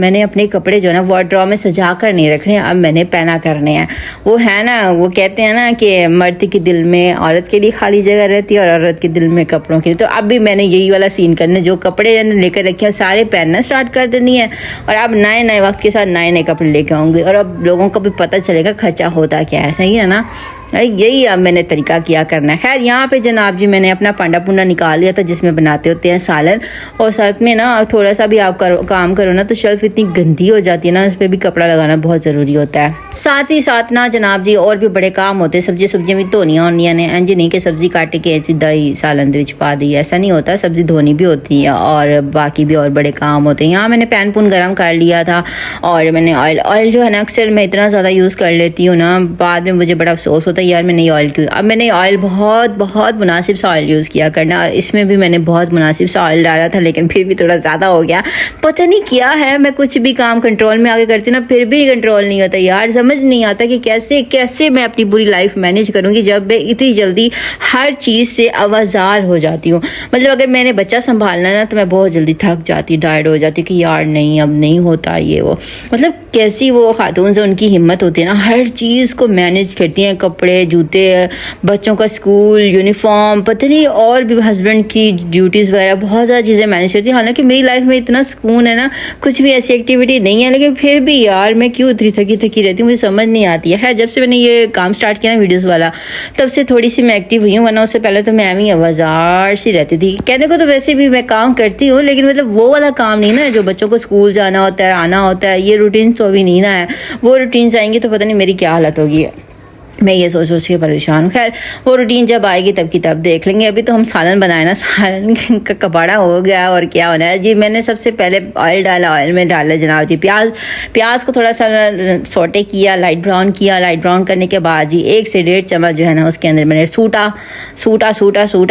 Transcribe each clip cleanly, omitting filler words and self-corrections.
मैंने अपने कपड़े जो है ना वार्डरोब में सजा कर नहीं रखने, अब मैंने पहना करने हैं। वो है ना, वो कहते हैं ना कि मर्द के दिल में औरत के लिए खाली जगह रहती है और औरत के दिल में कपड़ों के लिए। तो अब भी मैंने यही वाला सीन करना, जो कपड़े लेकर रखे हैं सारे पहनना स्टार्ट कर देनी है, और अब नए नए वक्त के साथ नए नए कपड़े लेके आऊँगी, और अब लोगों को भी पता चलेगा खर्चा होता क्या है। सही है ना, यही अब मैंने तरीका किया करना है। खैर यहाँ पे जनाब जी मैंने अपना पांडा पुंडा निकाल लिया था जिसमें बनाते होते हैं सालन, और साथ में ना थोड़ा सा भी आप काम करो ना तो शेल्फ इतनी गंदी हो जाती है ना, उस पर भी कपड़ा लगाना बहुत ज़रूरी होता है। साथ ही साथ ना जनाब जी और भी बड़े काम होते हैं, सब्जियाँ भी धोनियाँ होनिया ने, इंज नहीं कि सब्जी काट के सीधा ही सालन के पा दी, ऐसा नहीं होता, सब्जी धोनी भी होती है और बाकी भी और बड़े काम होते हैं। यहाँ मैंने पैन पुन गर्म कर लिया था, और मैंने ऑयल जो है ना अक्सर मैं इतना ज़्यादा यूज़ कर लेती हूँ ना, बाद में मुझे बड़ा अफसोस होता है यार मैंने ऑयल क्यों। अब मैंने ऑयल बहुत मुनासिब सा ऑयल यूज़ किया करना, और इसमें भी मैंने बहुत मुनासिब सा ऑयल डाला था, लेकिन फिर भी थोड़ा ज़्यादा हो गया। पता नहीं क्या है, मैं कुछ भी काम कंट्रोल में आगे करती हूँ ना फिर भी कंट्रोल नहीं होता यार, समझ नहीं आता कि कैसे मैं अपनी पूरी लाइफ मैनेज करूँगी जब मैं इतनी जल्दी हर चीज़ से आवाज़ार हो जाती हूँ। मतलब अगर मैंने बच्चा संभालना ना तो मैं बहुत जल्दी थक जाती, टायर्ड हो जाती कि यार नहीं अब नहीं होता ये वो। मतलब कैसी वो खातून से उनकी हिम्मत होती है ना, हर चीज़ को मैनेज करती हैं, कपड़े जूते, बच्चों का स्कूल यूनिफॉर्म, पता नहीं और भी हस्बैंड की ड्यूटीज़ वगैरह, बहुत ज़्यादा चीज़ें मैनेज करती हैं। हालांकि मेरी लाइफ में इतना सुकून है ना, कुछ भी ऐसी एक्टिविटी नहीं है, लेकिन फिर भी यार मैं क्यों इतनी थकी रहती हूँ मुझे समझ नहीं आती है। जब से मैंने ये काम स्टार्ट किया ना वीडियोज़ वाला, तब से थोड़ी सी मैं एक्टिव हुई हूँ, वरना उससे पहले तो मैं एवं आवाज़ार सी रहती थी। कहने को तो वैसे भी मैं काम करती हूँ, लेकिन मतलब वो वाला काम नहीं ना, जो बच्चों को स्कूल जाना होता है, आना होता है, ये रूटीन तो अभी नहीं ना है। वो रूटीन आएंगी तो पता नहीं मेरी क्या हालत होगी, मैं ये सोच के परेशान हूँ। खैर वो रूटीन जब आएगी तब की तब देख लेंगे। अभी तो हम सालन बनाए ना, सालन का कबाड़ा हो गया और क्या होना है जी। मैंने सबसे पहले ऑयल डाला, ऑयल में डाला जनाब जी प्याज को थोड़ा सा सोटे किया, लाइट ब्राउन किया। लाइट ब्राउन करने के बाद जी 1 से 1.5 चम्मच जो है ना उसके अंदर मैंने सूटा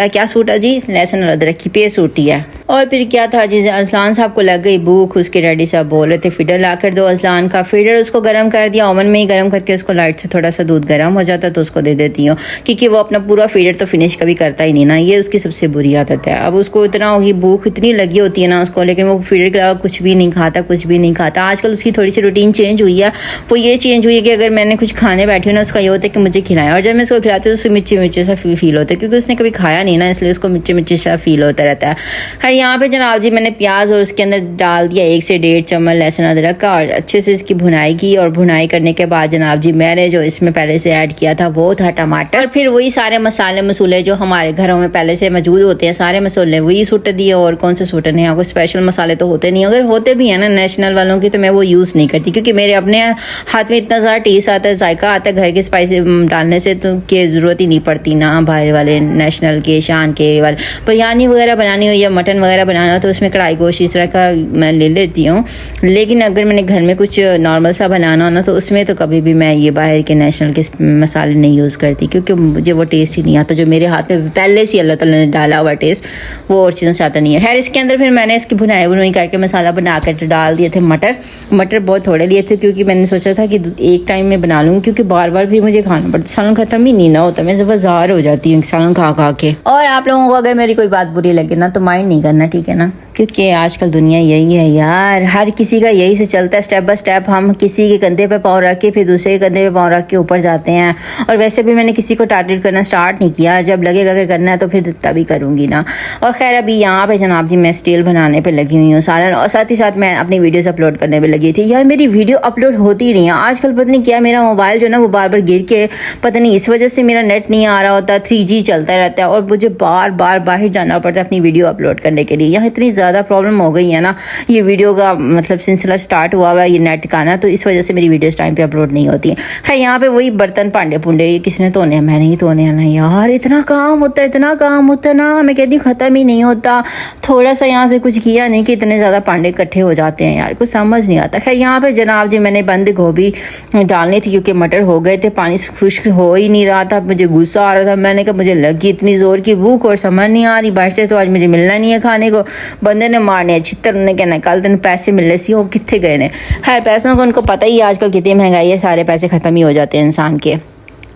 क्या सूटा जी, लहसुन और अदरक की पेस्ट सूटी है। और फिर क्या था जी, अजलान साहब को लग गई भूख, उसके डैडी साहब बोल रहे थे फीडर ला कर दो अजलान का। फीडर उसको गर्म कर दिया, ओवन में ही गर्म करके उसको लाइट से थोड़ा सा दूध गर्म हो जाता तो उसको दे देती हूँ, क्योंकि वो अपना पूरा फीडर तो फिनिश कभी करता ही नहीं ना, ये उसकी सबसे बुरी आदत है। अब उसको इतना होगी भूख इतनी लगी होती है ना उसको, लेकिन वो फीडर के अलावा कुछ भी नहीं खाता। आजकल उसकी थोड़ी सी रूटीन चेंज हुई है, वो ये चेंज हुई है कि अगर मैंने कुछ खाने बैठी हूँ ना, उसका ये होता है कि मुझे खिलाएं, और जब मैं उसको खिलाती हूँ तो उसको मिर्ची सा फील होता है, क्योंकि उसने कभी खाया नहीं ना, इसलिए उसको मिर्ची सा फील होता रहता है। हाँ यहाँ पे जनाब जी मैंने प्याज और उसके अंदर डाल दिया 1 से 1.5 चम्मच लहसुन अदरक का, और अच्छे से इसकी भुनाई की। और भुनाई करने के बाद जनाब जी मैंने जो इसमें पहले से ऐड किया था वो था टमाटर, और फिर वही सारे मसाले जो हमारे घरों में पहले से मौजूद होते हैं, सारे मसाले वही सूट दिए। और कौन से सूटने हैं, कोई स्पेशल मसाले तो होते नहीं, अगर होते भी हैं ना नेशनल वालों की तो मैं वो यूज़ नहीं करती, क्योंकि मेरे अपने हाथ में इतना ज़्यादा टेस्ट आता है, जायका आता है घर के स्पाइसी डालने से, तो की ज़रूरत ही नहीं पड़ती ना बाहर वाले नेशनल के शान के वाले। बिरयानी वगैरह बनानी हो या मटन वगैरह बनाना हो तो उसमें कढ़ाई गोश्त इस तरह का मैं ले लेती हूँ, लेकिन अगर मैंने घर में कुछ नॉर्मल सा बनाना हो ना तो उसमें तो कभी भी मैं ये बाहर के नेशनल के मसाले नहीं यूज़ करती, क्योंकि मुझे वो टेस्ट ही नहीं आता जो मेरे हाथ में पहले से अल्लाह ताला ने डाला हुआ टेस्ट, वो और चीज़ों से आता नहीं है। खैर इसके अंदर फिर मैंने इसकी भुनाई करके मसाला बना कर डाल दिए थे मटर बहुत थोड़े लिए थे, क्योंकि मैंने सोचा था कि एक टाइम में बना लूँगी, क्योंकि बार बार भी मुझे खाना पड़ता, सालन खत्म ही नहीं ना होता, मैं बाजार हो जाती हूँ सालन खा के। और आप लोगों को अगर मेरी कोई बात बुरी लगे ना तो माइंड नहीं करना, ठीक है ना, क्योंकि आजकल दुनिया यही है यार, हर किसी का यही से चलता है, स्टेप बाय स्टेप हम किसी के कंधे पे पाँव रख के फिर दूसरे के कंधे पे पाँव रख के ऊपर जाते हैं। और वैसे भी मैंने किसी को टारगेट करना स्टार्ट नहीं किया, जब लगेगा कि करना है तो फिर तभी करूँगी ना। और खैर अभी यहाँ पे जनाब जी मैं स्टील बनाने पे लगी हुई हूँ सालन, और साथ ही साथ मैं अपनी वीडियोस अपलोड करने पे लगी थी। यार मेरी वीडियो अपलोड होती नहीं है आजकल, पता नहीं क्या, मेरा मोबाइल जो है ना वो बार बार गिर के, पता नहीं इस वजह से मेरा नेट नहीं आ रहा होता, 3G चलता रहता है, और मुझे बार बार बाहर जाना पड़ता है अपनी वीडियो अपलोड करने के लिए। यहाँ इतनी ज़्यादा प्रॉब्लम हो गई है ना, ये वीडियो का मतलब सिलसिला स्टार्ट हुआ हुआ है ये नेट का ना, तो इस वजह से मेरी वीडियोस टाइम पे अपलोड नहीं होती हैं। खैर यहाँ पे वही बर्तन भांडे पुंडे ये किसने धोने हैं, मैं नहीं धोने हैं ना यार, इतना काम होता है ना, मैं कहती हूँ ख़त्म ही नहीं होता। थोड़ा सा यहाँ से कुछ किया नहीं कि इतने ज़्यादा भांडे इकट्ठे हो जाते हैं यार, कुछ समझ नहीं आता। खैर यहाँ पे जनाब जी मैंने बंद गोभी डालनी थी, क्योंकि मटर हो गए थे, पानी खुश्क हो ही नहीं रहा था, मुझे गुस्सा आ रहा था। मैंने कहा मुझे लगी इतनी ज़ोर की भूख और समझ नहीं आ रही, बाहर से तो आज मुझे मिलना नहीं है खाने को, बंदे ने मारने छितर ने कहना कल तेन पैसे मिलने सी, वो कितने गए ने। खैर पैसों को उनको पता ही है आजकल कितनी महंगाई है, सारे पैसे ख़त्म ही हो जाते हैं इंसान के।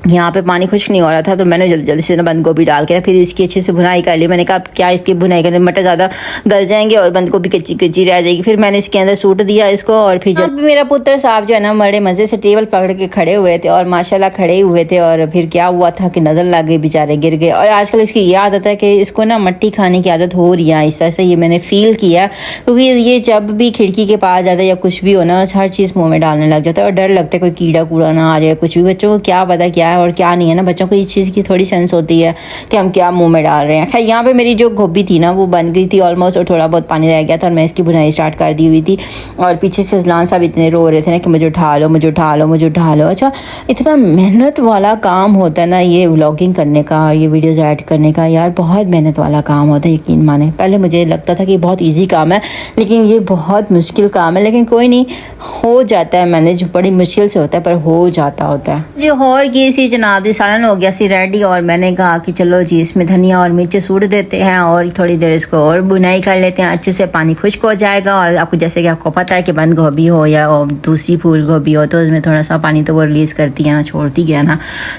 यहाँ पे पानी खुश्क नहीं हो रहा था, तो मैंने जल्दी जल्दी से ना बंद गोभी डाल के ना फिर इसकी अच्छे से भुनाई कर ली। मैंने कहा अब क्या इसकी भुनाई करने, मटर ज़्यादा गल जाएंगे और बंद गोभी कच्ची कच्ची रह जाएगी। फिर मैंने इसके अंदर सूट दिया इसको, और फिर जब मेरा पुत्र साहब जो है ना बड़े मज़े से टेबल पकड़ के खड़े हुए थे और माशाल्लाह खड़े हुए थे। और फिर क्या हुआ था कि नज़र लग गई, बेचारे गिर गए। और आजकल इसकी ये आदत है कि इसको ना मट्टी खाने की आदत हो रही है इस तरह से, ये मैंने फ़ील किया। क्योंकि ये जब भी खिड़की के पास जाता है या कुछ भी हो ना, हर चीज़ मुँह में डालने लग जाता है और डर लगता है कोई कीड़ा कूड़ा ना आ जाए कुछ भी। बच्चों को क्या पता क्या है और क्या नहीं है ना, बच्चों को इस चीज़ की थोड़ी सेंस होती है कि हम क्या मुंह में डाल रहे हैं। खैर यहाँ पे मेरी जो गोभी थी ना वो बन गई थी ऑलमोस्ट, और थोड़ा बहुत पानी रह गया था और मैं इसकी भुनाई स्टार्ट कर दी हुई थी। और पीछे से अजलान साहब इतने रो रहे थे ना कि मुझे उठा लो, मुझे उठा लो, मुझे उठा लो। अच्छा, इतना मेहनत वाला काम होता है ना ये व्लॉगिंग करने का, ये वीडियोज़ ऐड करने का, यार बहुत मेहनत वाला काम होता है, यकीन माने। पहले मुझे लगता था कि बहुत ईजी काम है, लेकिन ये बहुत मुश्किल काम है। लेकिन कोई नहीं, हो जाता है मैनेज, बड़ी मुश्किल से होता है पर हो जाता होता है जी। और ये सी जनाब जी सालन हो गया सी रेडी, और मैंने कहा कि चलो जी इसमें धनिया और मिर्च सूट देते हैं और थोड़ी देर इसको और बुनाई कर लेते हैं, अच्छे से पानी खुश्क हो जाएगा। और आपको जैसे कि आपको पता है कि बंद गोभी हो या दूसरी फूल गोभी हो तो उसमें थोड़ा सा पानी तो वो रिलीज़ करती है ना, छोड़ती है ना।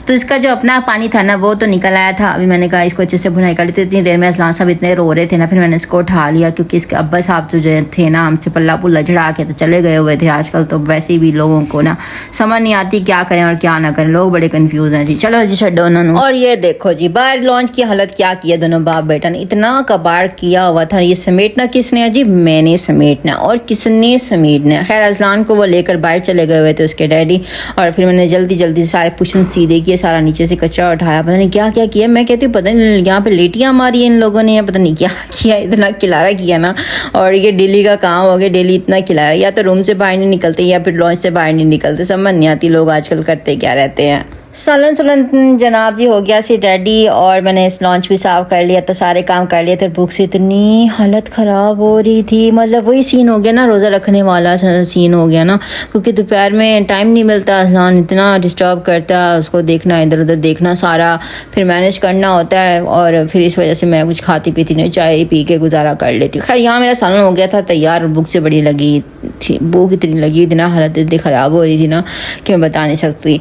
तो इसका जो अपना पानी था ना वो तो निकल आया था। अभी मैंने कहा इसको अच्छे से बुनाई कर लेते। इतनी देर में असलान साहब इतने रो रहे थे ना, फिर मैंने इसको उठा लिया क्योंकि इसके अब्बा साहब जो थे ना हमसे पल्ला पुल्ला चढ़ा के तो चले गए हुए थे। आजकल तो वैसे भी लोगों को ना समझ नहीं आती क्या करें और क्या ना करें, लोग बड़े कंफ्यूज हैं जी। चलो जी छड्डो उन्होंने। और ये देखो जी बाहर लॉन्च की हालत क्या की है दोनों बाप बेटा ने, इतना कबाड़ किया हुआ था। ये समेटना किसने है जी? मैंने समेटना। और किसने समेटना? खैर अजलान को वो लेकर बाहर चले गए हुए थे उसके डैडी, और फिर मैंने जल्दी जल्दी सारे पुशन सीधे किए, सारा नीचे से कचरा उठाया, पता नहीं क्या क्या किया। मैं कहती हूँ पता नहीं यहाँ पे लेटियाँ मारी इन लोगों ने, पता नहीं क्या किया, इतना खिलारा किया ना। और ये डेली का काम हो गया, डेली इतना खिलाया, या तो रूम से बाहर नहीं निकलते या फिर लॉन्च से बाहर नहीं निकलते, समझ नहीं आती लोग आजकल करते क्या रहते हैं। सालन सुलन जनाब जी हो गया सी रेडी, और मैंने इस लॉन्च भी साफ कर लिया, तो सारे काम कर लिए थे। भूख से इतनी हालत ख़राब हो रही थी, मतलब वही सीन हो गया ना, रोज़ा रखने वाला सीन हो गया ना, क्योंकि दोपहर में टाइम नहीं मिलता। अजलान इतना डिस्टर्ब करता है, उसको देखना, इधर उधर देखना, सारा फिर मैनेज करना होता है। और फिर इस वजह से मैं कुछ खाती पीती नहीं, चाय पी के गुजारा कर लेती हूँ। खैर यहाँ मेरा सालन हो गया था तैयार, भूख से बड़ी लगी थी, भूख इतनी लगी थी ना, हालत इतनी ख़राब हो रही थी ना कि मैं बता नहीं सकती।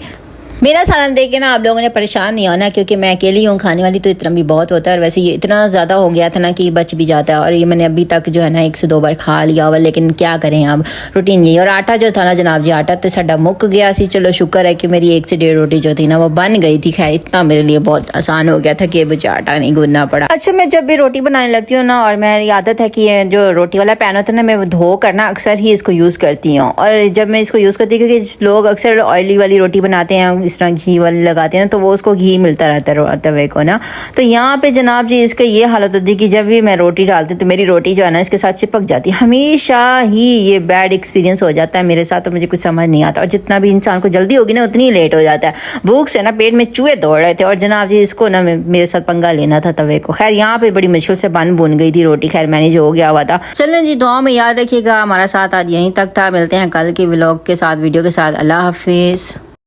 मेरा सालन देख के ना आप लोगों ने परेशान नहीं होना, क्योंकि मैं अकेली हूँ खाने वाली, तो इतना भी बहुत होता है। और वैसे ये इतना ज़्यादा हो गया था ना कि बच भी जाता है, और ये मैंने अभी तक जो है ना 1 से 2 बार खा लिया हुआ, लेकिन क्या करें अब, रूटीन यही। और आटा जो था ना जनाब जी, आटा तो साडा मुक गया सी। चलो शुक्र है कि मेरी 1 से 1.5 रोटी जो थी ना वो बन गई थी। खैर इतना मेरे लिए बहुत आसान हो गया था कि मुझे आटा नहीं गूंदना पड़ा। अच्छा, मैं जब भी रोटी बनाने लगती हूँ ना, और मेरी आदत है कि जो रोटी वाला पैन होता है ना, मैं धो कर ना अक्सर ही इसको यूज़ करती हूँ। और जब मैं इसको यूज़ करती हूँ, क्योंकि लोग अक्सर ऑयली वाली रोटी बनाते हैं, इस तरह घी वाली लगाते हैं ना, तो वो उसको घी मिलता रहता है तवे को ना। तो यहाँ पे जनाब जी इसका ये हालत होती है कि जब भी मैं रोटी डालती हूँ तो मेरी रोटी जो है ना इसके साथ चिपक जाती है। हमेशा ही ये बैड एक्सपीरियंस हो जाता है मेरे साथ, तो मुझे कुछ समझ नहीं आता। और जितना भी इंसान को जल्दी होगी ना उतनी ही लेट हो जाता है। भूख से ना पेट में चूहे दौड़ रहे थे, और जनाब जी इसको ना मेरे साथ पंगा लेना था तवे को। खैर यहाँ पे बड़ी मुश्किल से बुन गई थी रोटी, खैर मैनेज हो गया हुआ था। चलें जी, दुआ में याद रखिएगा। हमारा साथ आज यहीं तक था, मिलते हैं कल के व्लॉग के साथ, वीडियो के साथ। अल्लाह हाफिज़।